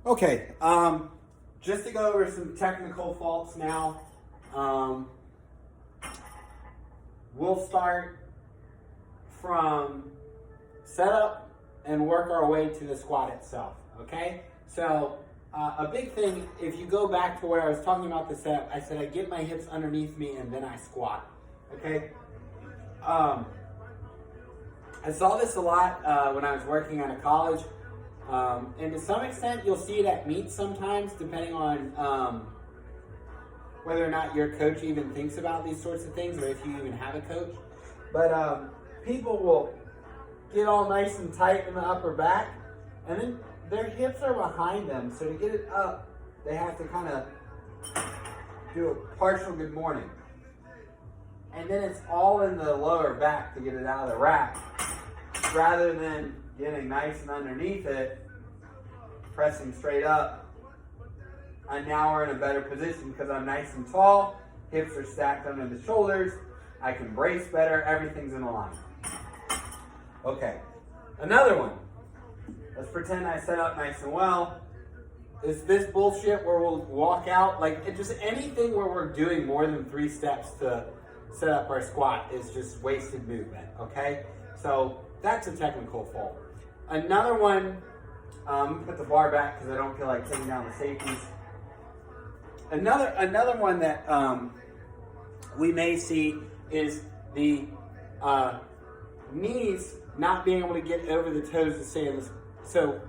Okay, just to go over some technical faults now. We'll start from setup and work our way to the squat itself, okay? So a big thing, if you go back to where I was talking about the setup, I said I get my hips underneath me and then I squat, okay? I saw this a lot when I was working at a college. And to some extent, you'll see it at meets sometimes, depending on whether or not your coach even thinks about these sorts of things, or if you even have a coach. But people will get all nice and tight in the upper back, and then their hips are behind them. So to get it up, they have to kind of do a partial good morning. And then it's all in the lower back to get it out of the rack, rather than getting nice and underneath it, pressing straight up. And now we're in a better position because I'm nice and tall, hips are stacked under the shoulders, I can brace better, everything's in alignment. Okay, another one. Let's pretend I set up nice and well. Is this bullshit where we'll walk out? Like, just anything where we're doing more than 3 steps to set up our squat is just wasted movement, okay? So that's a technical fault. Another one, put the bar back because I don't feel like taking down the safeties. Another one that we may see is the knees not being able to get over the toes to stay in this. So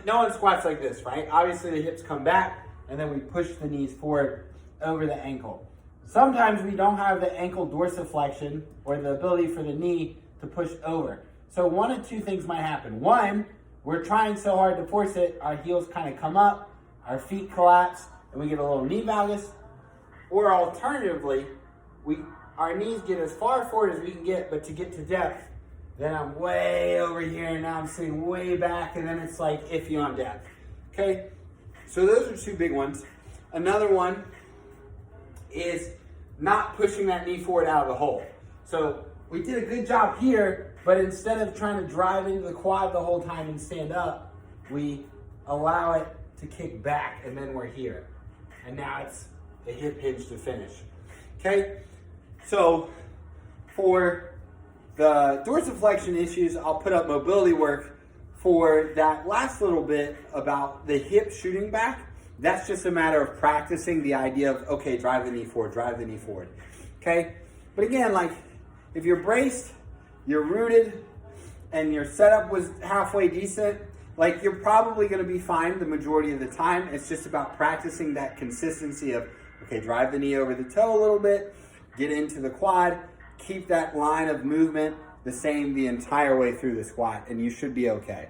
no one squats like this, right? Obviously the hips come back and then we push the knees forward over the ankle. Sometimes we don't have the ankle dorsiflexion or the ability for the knee to push over. So one of 2 things might happen. One, we're trying so hard to force it, our heels kind of come up, our feet collapse, and we get a little knee valgus. Or alternatively, our knees get as far forward as we can get, but to get to depth, then I'm way over here, and now I'm sitting way back, and then it's like iffy on depth. Okay, so those are 2 big ones. Another one is not pushing that knee forward out of the hole. So we did a good job here, but instead of trying to drive into the quad the whole time and stand up, we allow it to kick back, and then we're here. And now it's a hip hinge to finish. Okay, so for the dorsiflexion issues, I'll put up mobility work. For that last little bit about the hip shooting back, that's just a matter of practicing the idea of, okay, drive the knee forward, okay? But again, like, if you're braced, you're rooted, and your setup was halfway decent, like, you're probably gonna be fine the majority of the time. It's just about practicing that consistency of, okay, drive the knee over the toe a little bit, get into the quad, keep that line of movement the same the entire way through the squat, and you should be okay.